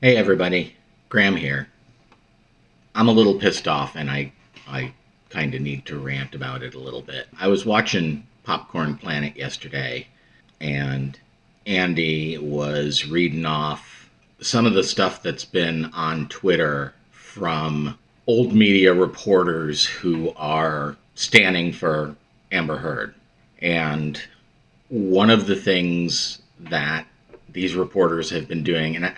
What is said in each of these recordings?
Hey everybody, Graham here. I'm a little pissed off and I kind of need to rant about it a little bit. I was watching Popcorn Planet yesterday and Andy was reading off some of the stuff that's been on Twitter from old media reporters who are standing for Amber Heard. And one of the things that these reporters have been doing, and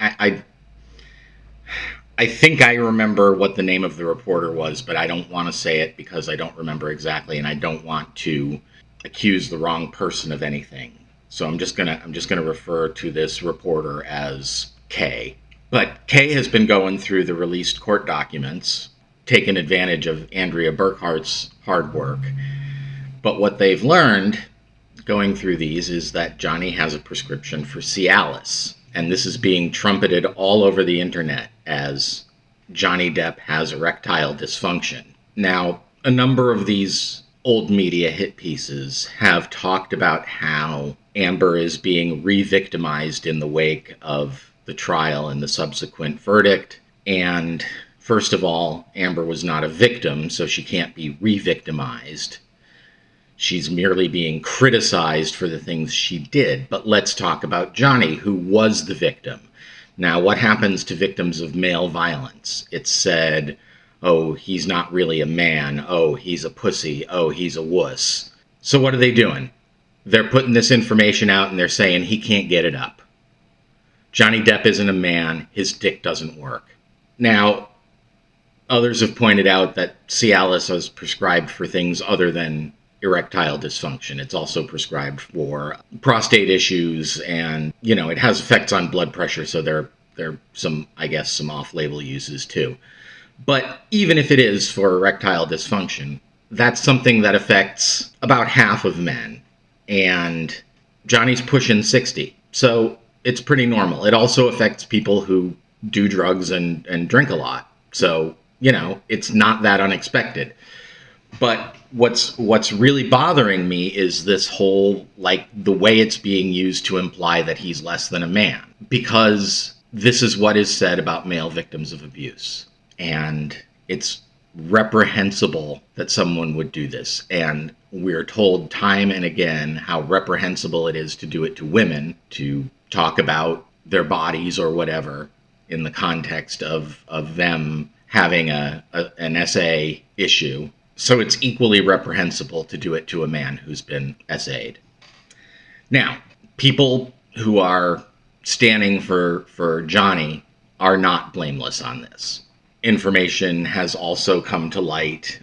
I think I remember what the name of the reporter was, but I don't want to say it because I don't remember exactly, and I don't want to accuse the wrong person of anything. So I'm just gonna refer to this reporter as Kay. But Kay has been going through the released court documents, taking advantage of Andrea Burkhart's hard work. But what they've learned going through these is that Johnny has a prescription for Cialis. And this is being trumpeted all over the internet as Johnny Depp has erectile dysfunction. Now, a number of these old media hit pieces have talked about how Amber is being re-victimized in the wake of the trial and the subsequent verdict. And first of all, Amber was not a victim, so she can't be re-victimized. She's merely being criticized for the things she did. But let's talk about Johnny, who was the victim. Now, what happens to victims of male violence? It's said, oh, he's not really a man. Oh, he's a pussy. Oh, he's a wuss. So what are they doing? They're putting this information out and they're saying he can't get it up. Johnny Depp isn't a man. His dick doesn't work. Now, others have pointed out that Cialis is prescribed for things other than erectile dysfunction. It's also prescribed for prostate issues, and it has effects on blood pressure, so there are some off-label uses too. But even if it is for erectile dysfunction, that's something that affects about half of men, and Johnny's pushing 60, so it's pretty normal. It also affects people who do drugs and drink a lot, so it's not that unexpected. But what's really bothering me is this whole, the way it's being used to imply that he's less than a man. Because this is what is said about male victims of abuse. And it's reprehensible that someone would do this. And we're told time and again how reprehensible it is to do it to women, to talk about their bodies or whatever in the context of them having an SA issue. So it's equally reprehensible to do it to a man who's been SA'd. Now, people who are standing for Johnny are not blameless on this. Information has also come to light,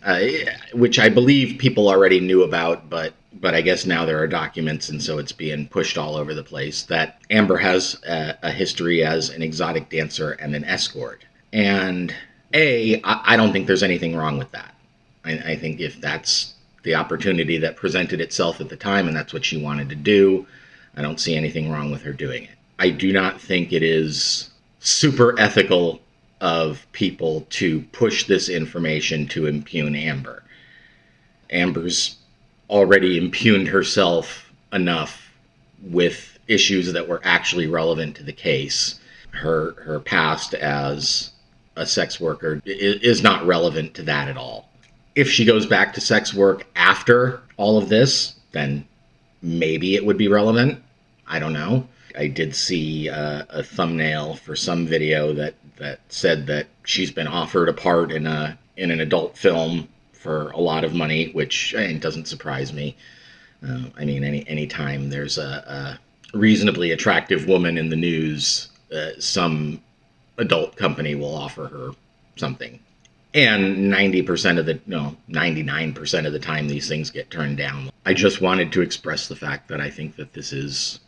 which I believe people already knew about, but I guess now there are documents, and so it's being pushed all over the place, that Amber has a history as an exotic dancer and an escort. And I don't think there's anything wrong with that. I think if that's the opportunity that presented itself at the time and that's what she wanted to do, I don't see anything wrong with her doing it. I do not think it is super ethical of people to push this information to impugn Amber. Amber's already impugned herself enough with issues that were actually relevant to the case. Her past as a sex worker is not relevant to that at all. If she goes back to sex work after all of this, then maybe it would be relevant. I don't know. I did see a thumbnail for some video that said that she's been offered a part in an adult film for a lot of money, which doesn't surprise me. Any time there's a reasonably attractive woman in the news, some adult company will offer her something. And 99% of the time these things get turned down. I just wanted to express the fact that I think that this is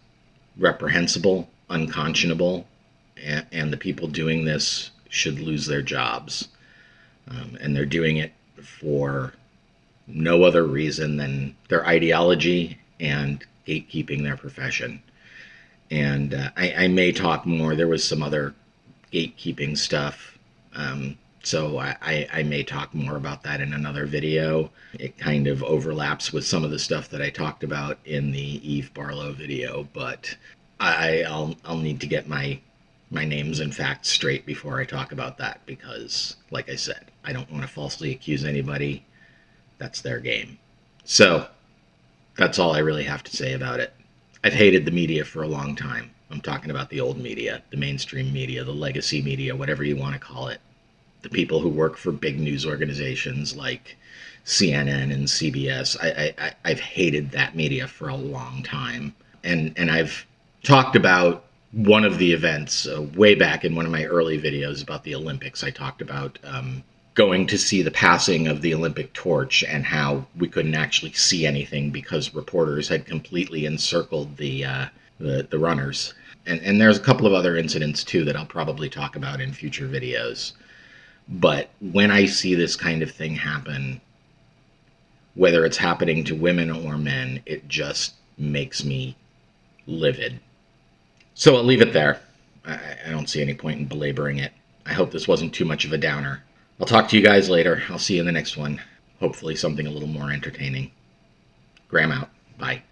reprehensible, unconscionable, and the people doing this should lose their jobs. And they're doing it for no other reason than their ideology and gatekeeping their profession. And I may talk more. There was some other gatekeeping stuff. So I may talk more about that in another video. It kind of overlaps with some of the stuff that I talked about in the Eve Barlow video, but I'll need to get my my names and facts straight before I talk about that because, like I said, I don't want to falsely accuse anybody. That's their game. So, that's all I really have to say about it. I've hated the media for a long time. I'm talking about the old media, the mainstream media, the legacy media, whatever you want to call it. The people who work for big news organizations like CNN and CBS. I've hated that media for a long time. And I've talked about one of the events way back in one of my early videos about the Olympics. I talked about going to see the passing of the Olympic torch and how we couldn't actually see anything because reporters had completely encircled the runners. And there's a couple of other incidents too that I'll probably talk about in future videos. But when I see this kind of thing happen, whether it's happening to women or men, it just makes me livid. So I'll leave it there. I don't see any point in belaboring it. I hope this wasn't too much of a downer. I'll talk to you guys later. I'll see you in the next one. Hopefully something a little more entertaining. Graham out. Bye.